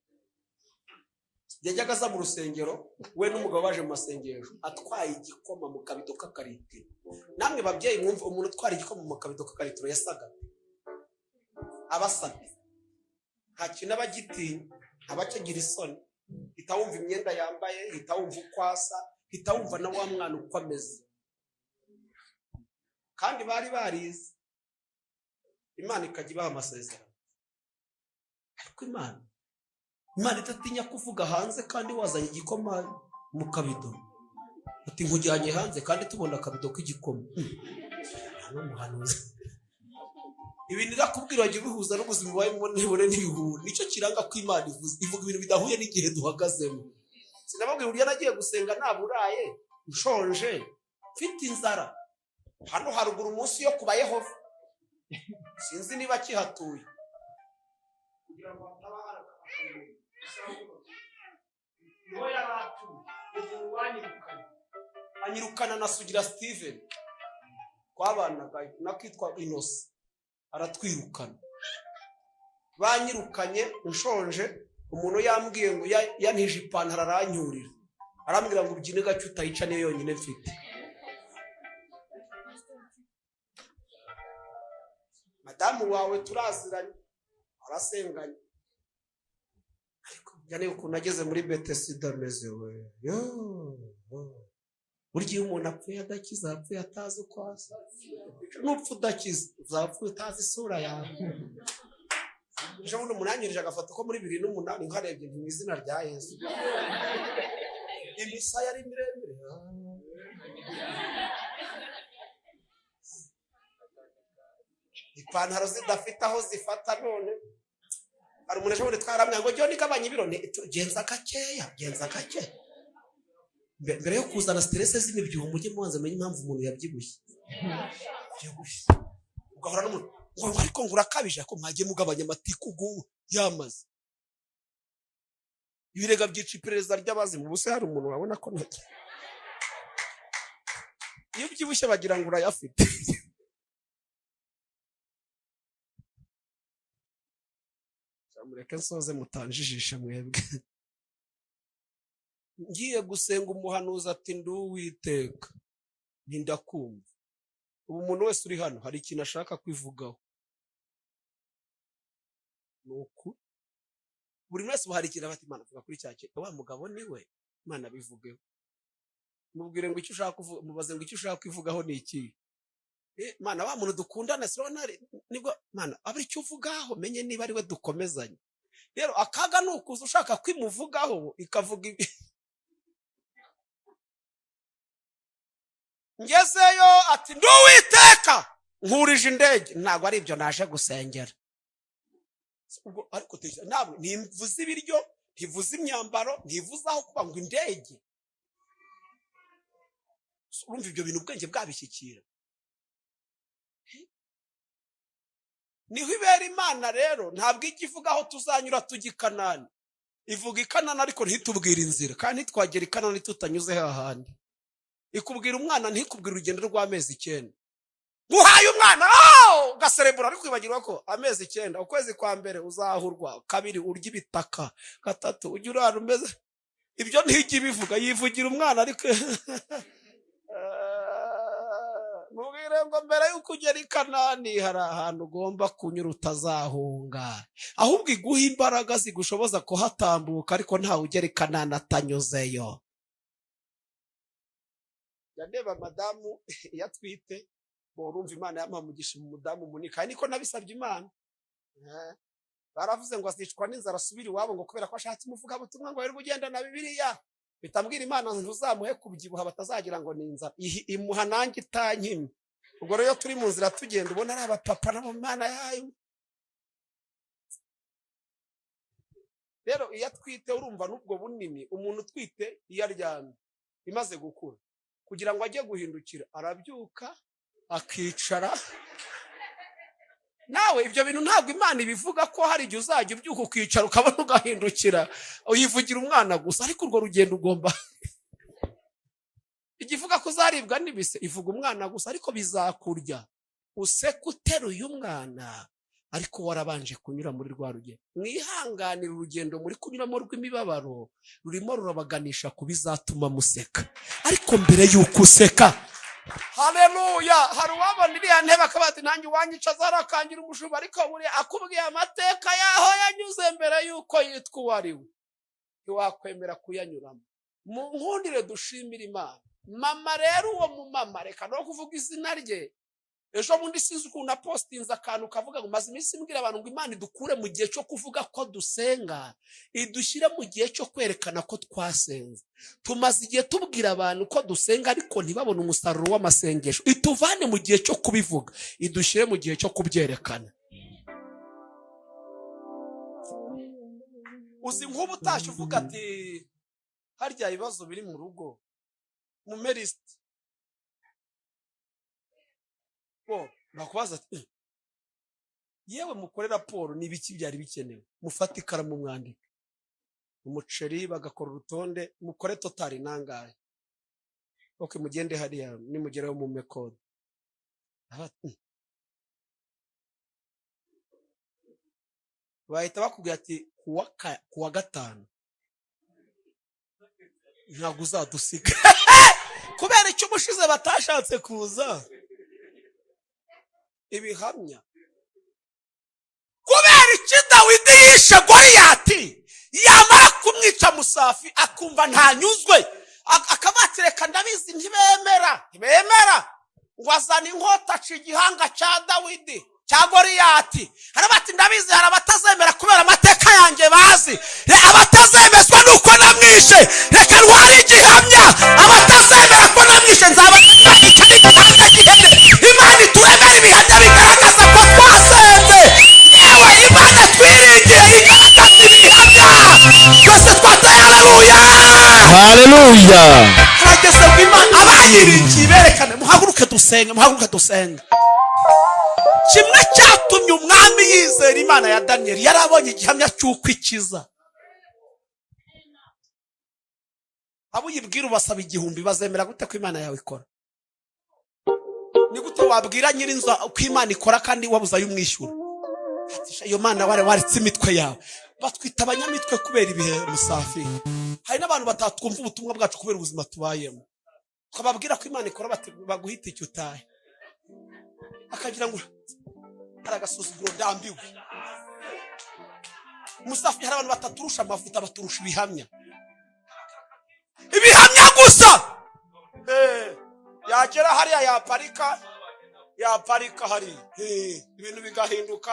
Yajyaga aza mu rusengero we n'umugabo baje mu masengesho atwaye igikoma mu kabido k'akaritiro. Namwe babyeyi mwumva umuntu utwara igikoma mu kabido k'akaritiro yasaga abasabe, nta kintu abagitinya, abacagira isoni, hita wumva imyenda yambaye, hita wumva uko asa, hita wumva na wa mwana uko ameze. Kandi bari barize Imana ikajya ibaha amasezerano. Ariko Imana itatinya kuvuga hanze, kandi wazanye igikoma mu kabido ati nkujyanye hanze kandi tubona akabido k'igikoma. Hano muhanuzi ibintu ndakubwira wagiye bihuza n'ubuzima bwawe nibone n'ibihuru. Nicyo kiranga ko Imana ivuga ibintu bidahuye n'igihe duhagazemo. Sinababwira uburyo nagiye gusenga naburaye, nshonje, mfite inzara. Hano haruguru umunsi yo kuba Yehova, sinzi niba kihatuye, kugira ngo hatabaharaka anyirukana na Sugira Steven twabanaga nakitwa Innocent, aratwirukana. Banyirukanye nshonje, umuntu yambwiye ngo yantije ipantaro aranyurira, arambwira ngo ubyine gake utayica niyo yonyine mfite. Madamu wawe turaziranye, arasenganye, ariko njyane ukuntu ageze muri Bethesda ameze we. Burya iyo umuntu apfuye adakiza, apfuye atazi uko asa. Nupfa udakiza uzapfuye utazi isura yawe. Ejo bundi umuntu yanyirije agafoto ko muri 2008 nkarebye mu izina rya Yesu, imisaya yari miremire, ipantaro zidafite aho zifata. None hari umuntu ejo bundi twaramya ngo jyo nigabanya ibiro, genza gakeya, genza gake. Mbere yo kuzana stress z'imibyibuho mujye mubanza menye impamvu umuntu yabyibushye. Ugahora n'umuntu ngo ariko ngo urakabije, ko mwagiye mugabanya amatiku ugu yamaze. Ibirega byica iperereza ry'abazimu. Ubuse hari umuntu wabona ko ntacyo iyo byibushye bagira ngo urayafite. Mureke nsoze mutanjijisha mwebwe. Ngiye gusenga umuhanuzi ati nduwiteka nindakumva. Ubu umuntu wese uri hano hari ikintu ashaka kwivugaho. Nuko buri wese bahari ikintu bati Imana vuga kuri cyake, wa mugabo niwe Imana bivugeho. Mubwire ngo icyo ushaka kuvuga, mubaze ngo icyo ushaka kwivugaho ni iki. Mana wa muntu dukundana sirona nibwo Mana abari icyo uvugaho menye niba ari we dukomezanye. Rero akaga nukuza ushaka kwimuvugaho ikavuga ngezeyo ati nduwiteka nkurije indege. Ntabwo ari ibyo naje gusengera. Ubwo ariko ntabwo ntivuze ibiryo, ntivuze imyambaro, ntivuze aho kuba ngo indege. Urumva ibyo bintu ubwenge bwabishyikira. Niho ibera Imana rero, ntabwo ijya ivuga aho tuzanyura tujya i Kanani. Ivuga i Kanani ariko ntitubwire inzira, kandi ntitwagera i Kanani tutanyuze hahandi. Ikubwira umwana ntikubwira urugendo rw'amezi 9. Guhaye umwana ugaserebura ariko kwibagirwa ko amezi 9, ukwezi kwa mbere uzahurwa, kabiri urya ibitaka, gatatu ujya urara umeze. Ibyo ntijya bivuga, yivugira umwana ariko mubwire ngo mbere yuko ugera i Kanani hari ahantu ugomba kunyura utazahunga, ahubwo iguha imbaraga zigushoboza kuhatambuka, ariko ntawe ugera i Kanani atanyuzeyo. Yandeba madamu yatwite, urumva Imana yampamugisha mu mudamu munini, kandi niko nabisabye Imana. Baravuze ngo azicwa n'inzara asubira iwabo ngo kubera ko ashatse umuvuga butumwa ngo yari bugenda na Bibiliya. Bitambwira Imana ntuzamuhe kubyibuha batazagira ngo ni inzara, imuha nanjye itankimye. Ubwo rero turi mu nzira tugenda ubona ari abapapa nabo Imana yayo. Rero iyo atwite urumva n'ubwo bunini, umuntu utwite iyo aryamye imaze gukura, kugira ngo ajye guhindukira arabyuka akicara. Nawe ibyo bintu ntabwo Imana ibivuga ko hari igihe uzajya ubyuka ukicara ukabona ugahindukira, uyivugira umwana gusa, ariko urwo rugendo ugomba igivuga ko uzaribwa n'ibise, ivuga umwana gusa, ariko bizakurya useka uteruye umwana, ariko warabanje kunyura muri rwa rugendo. Mwihanganira urugendo muri kunyuramo rw'imibabaro, rurimo rurabaganisha ku bizatuma museka, ariko mbere y'uko useka, haleluya, hari uwabona iriya ntebe akabati nanjye wanyica zarakangira umushumba, ariko buri akubwiye amateka yaho yanyuze mbere y'uko yitwa uwo ari we, ntiwakwemera kuyanyuramo. Mu nkundire dushimira Imana. Mama rero, uwo mu mama, reka no kuvuga izina rye, ejo bundi sinzi ukuntu apostinze akantu kavuga ngo maze iminsi mbwira abantu ngo Imana idukure mu gihe cyo kuvuga ko dusenga, idushyire mu gihe cyo kwerekana ko twasenze. Tumaze igihe tubwira abantu ko dusenga ariko ntibabone umusaruro w'amasengesho, ituvane mu gihe cyo kubivuga, idushyire mu gihe cyo kubyerekana. Uzi nk'ubu utashye uvuga ati harya ibibazo biri mu rugo mu merisite, bakubaza ati yewe mukore raporo n'ibiki byari bikenewe, mufate ikaramu mwandike. Umuceri bagakora urutonde, mukore totali nangahe, mugende hariya nimugeraho mu mekode. Bahita bakubwira ati kuwa gatanu ntabwo uzadusiga kubera icyo umushize batashatse kuza. Ibihamya kubera iki Dawidi yishe Goliyati, yamara kumwica Musafi akumva ntanyuzwe, akabatireka ndabizi ntibemera ngo azana inkota aca igihanga cya Dawidi cya Goliyati. Harabati ndabizi hari abatazemera kubera amateka yanjye bazi, abatazemezwa nuko namwishe reka ntware igihamya, abatazemera ko namwishe nzabashyira igihanga gihene. Imana ituremera ibihamya bigaragaza ko twasenze. Yewe Imana twiringiye igaragaza ibihamya twese twateye. Haleluya, haleluya. harageze ngo Imana abayiringiye berekane muhaguruke dusenge. Kimwe cyatumye umwami yizera Imana ya Daniyeli, yarabonye igihamya cy'uko ikiza. Abo uyibwira ubasaba 1000, bazemera gute ko Imana yawe ikora? Ni gute wabwira nyirinzu ko Imana ikora kandi wabuza y'umwishyura? Iyo Mana waritse imitwe yawe. Batwita abanyamitwe kubera ibihe Musafi. Hari n'abantu batatwumva ubutumwa bwacu kubera ubuzima tubayemo, twababwira ko Imana ikora baguhita icyo utahe, akagira ngo aragasuzuguro ndambiwe. Musafi hari abantu bataturusha amavuta, baturusha ibihamya gusa. Yagera hariya yaparika hari ibintu bigahinduka.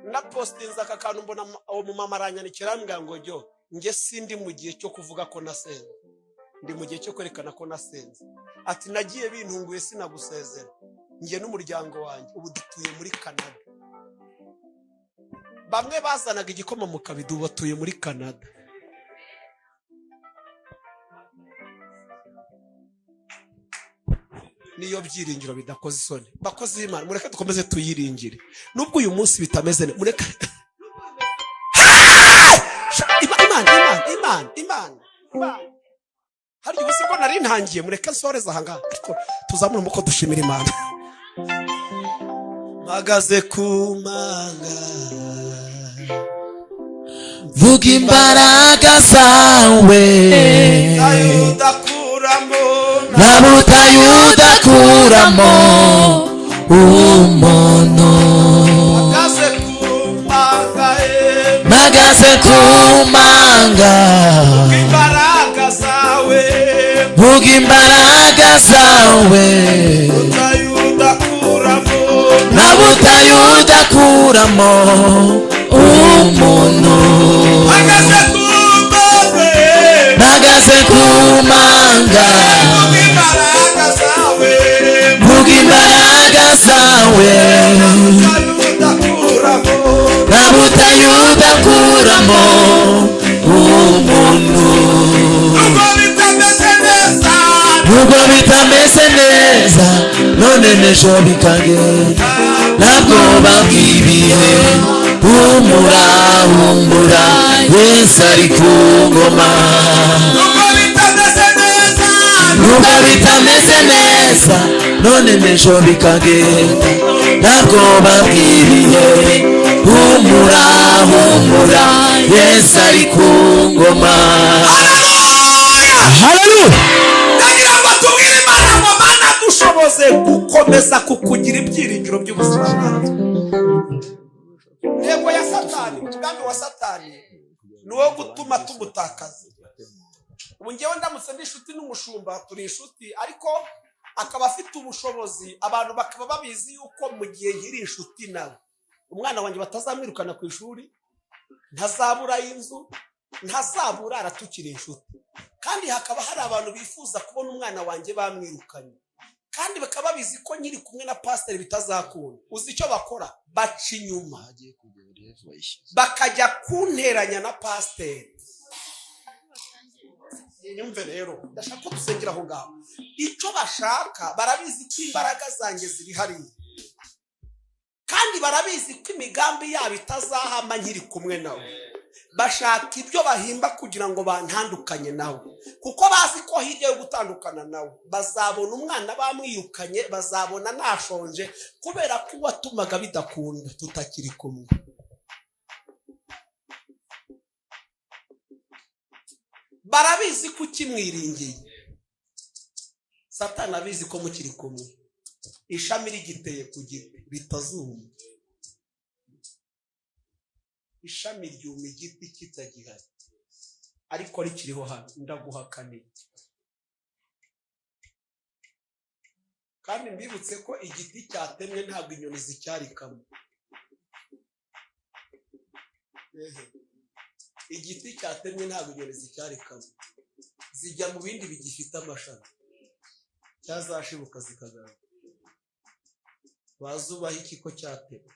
Na postinze aka kantu mbona uwo mumama aranyandikira ambwira ngo jyo nge sindi mu gihe cyo kuvuga ko nasenze, ndi mu gihe cyo kwerekana ko nasenze. Ati nagiye bintunguye sinagusezera, nge n'umuryango wanjye ubu dutuye muri Canada. Bamwe bazanaga igikoma mu kabido batuye muri Canada. Niyo byiringiro bidakoze isoni. Bakoze Imana, mureke dukomeze tuyiringire nubwo uyu munsi bitameze neza. Mureke Imana hari ubusi ko nari ntangiye, mureke nsoreza aha ngaha ariko tuzamure umuko dushimira Imana. Mpagaze ku manga vuga imbaraga zawe, nta butayu udakuramo umuntu. Mpagaze ku manga vuga imbaraga zawe, nta butayu udakuramo umuntu. Mpagaze ku manga vuga imbaraga zawe, nta butayu udakuramo umuntu. Nubwo bitameze neza none n'ejo bikagenda, ntabwo babwibiye. Humura humura Yesu ari ku ngoma. Nubwo bitameze neza none n'ejo bikagenda, ntabwo babwibiye. Humura humura Yesu ari ku ngoma. Haleluya. Ndagira ngo tubwire Imana ngo Mana dushoboze gukomeza kukugira ibyiringiro by'ubuzima bwacu. Yego ya Satani, umugambi wa Satani ni wo gutuma tumutakaza. Ubu ngewe ndamutse ndi inshuti n'umushumba, turi inshuti, ariko akaba afite ubushobozi, abantu bakaba babizi yuko mu gihe nkiri inshuti nawe umwana wanjye batazamwirukana ku ishuri, ntazabura inzu, ntazabura aratukira inshuti. Kandi hakaba hari abantu bifuza kubona umwana wanjye bamwirukanye, kandi bakaba babizi ko nkiri kumwe na pasiteri bitazakunda. Uzi icyo bakora? Baca inyuma bakajya kunteranya na pasiteri. Nyumve rero, ndashaka ko dusengera aho ngaho. Icyo bashaka, barabizi ko imbaraga zanjye ziri hariya, kandi barabizi ko imigambi yabo itazahama nkiri kumwe nawe. Bashaka ibyo bahimba kugira ngo bantandukanye nawe, kuko bazi ko hirya yo gutandukana nawe bazabona umwana bamwirukanye, bazabona nashonje, kubera ko watumaga bidakunda tutakiri kumwe. Barabizi ko ukimwiringiye. Satani abizi ko mukiri kumwe. Ishami rigiteye ku giti bitazuma, ishami ryuma igiti kitagihari, ariko rikiriho hano ndaguhakaniye. Kandi mbibutse ko igiti cyatemwe ntabwo inyoni zicyarikamo. Igiti cyatemwe ntabwo inyoni zicyarikamo, zijya mu bindi bigifite amashami, cyazashibuka zikagaruka. Bazubaho iki ko cyatemwe?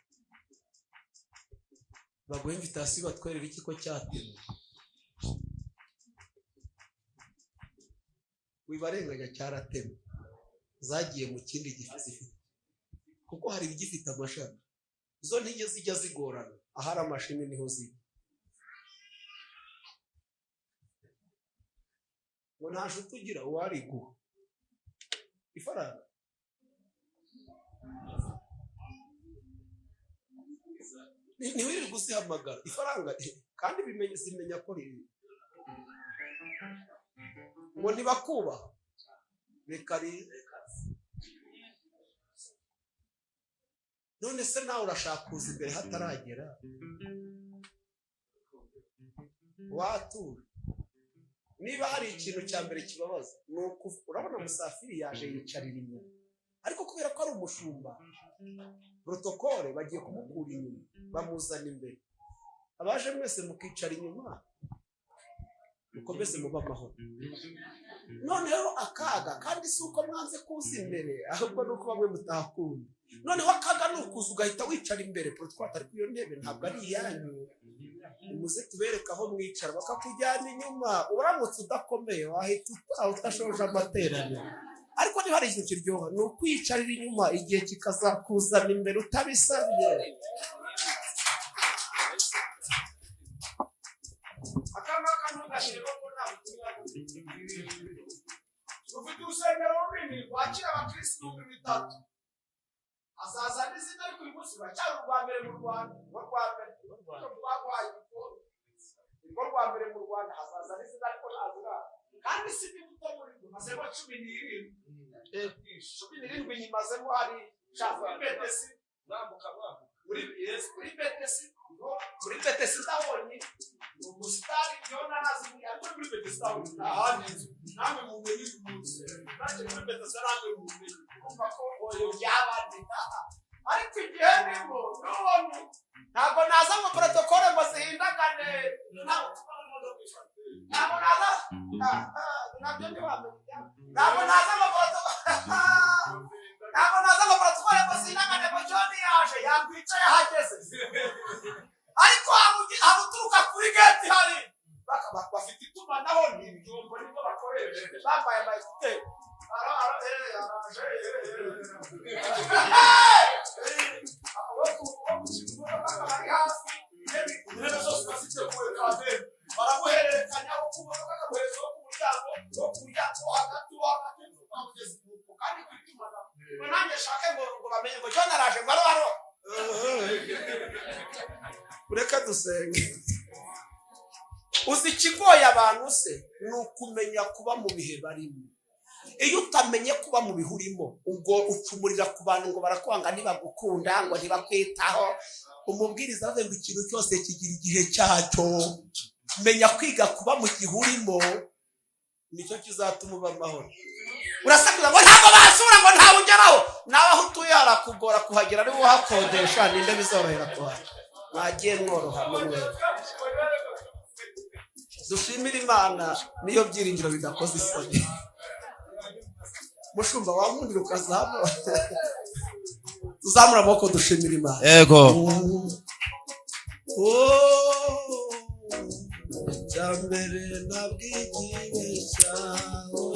Baguhe invitasiyo batwerera iki ko cyatemwe? Wibarenganya cyaratemwe, zagiye mu kindi gifite, kuko hari ibigifite amashami. Zo ntijye zijya zigorana, ahari amashami niho ziba. Ngo nta nshuti ugira uwariguha ifaranga. Ntiwirirwe uzihamagara ifaranga, kandi zimenya ko riri ngo ntibakubaha. Reka riri. None se nawe urashaka kuza imbere hataragera? Watura. Niba hari ikintu cya mbere kibabaza, nuko urabona Musafiri yaje yicarira inyuma, ariko kubera ko ari umushumba, protokole bagiye kumukura inyuma bamuzana imbere. Abaje mwese mukicara inyuma, mukomeze muba amahoro. Noneho akaga kandi si uko mwanze kuza imbere ahubwo nuko bamwe mutakunda. Noneho akaga nukuza ugahita wicara imbere protocole ariko iyo ntebe ntabwo ari iyanyu. Muze tubereka aho mwicara bakakujyana inyuma uramutse udakomeye wahita utashoje amateraniro. Ariko niba hari ikintu kiryoha ni ukwiyicarira inyuma igihe kikazakuzana imbere utabisabye. Ufite urusengero runini rwakira abakirisitu 3,000 azaza n'izina ariko uyu munsi uracyari urwa mbere mu Rwanda urwo rwa mbere mu Rwanda azaza n'izina ariko ntazira kandi si bibuto muri rwo mazemo 17 nyimazemo hari shafa betesi mwambuka muri betesi ndabonye umusitari yona nazimuri ariko muri betesi ndabonye ahandi namwe mu menyi y'umunsi naje muri betesi namwe mu menyi kumva ko oyo byabandi ariko igihe nimo none ntabwo naza mu protocole ngo zihindagane ntabwo naza nabyo ntibamenya ntabwo naza mu protocole ngo zihindagane ngo John yaje yakwicaye ahageze ariko aruturuka kuri gate hari bafite itumanaho n'ibijumbo nibwo bakoresha bambaye amayekuteri baraguhererekanya wo kubona bakaguhereza wo ku muryango hagati kandi kwitumana ngo nanjye shake ngo bamenye ngo John araje ngo aro ureka dusenge. Uzi ikigoye abantu se ni ukumenya kuba mu bihe barimo. Iyo utamenye kuba mu bihe urimo ubwo ucumurira ku bantu ngo barakwanga ntibagukunda ngo ntibakwitaho. Umubwiriza avuga ngo ikintu cyose kigira igihe cyacyo. Menya kwiga kuba mu gihe urimo nicyo kizatuma uba amahoro. Urasabira ngo ntabwo basura ngo ntawe ugeraho nawe aho utuye harakugora kuhagera ari uhakodesha ninde bizorohera kuhagera. Mwagiye mworoha mwe dushimira Imana niyo byiringiro bidakoze isoni. Mushumba wankundira ukazamura tuzamura amaboko dushimira Imana. Yego cyambere nabwigiwe cyawe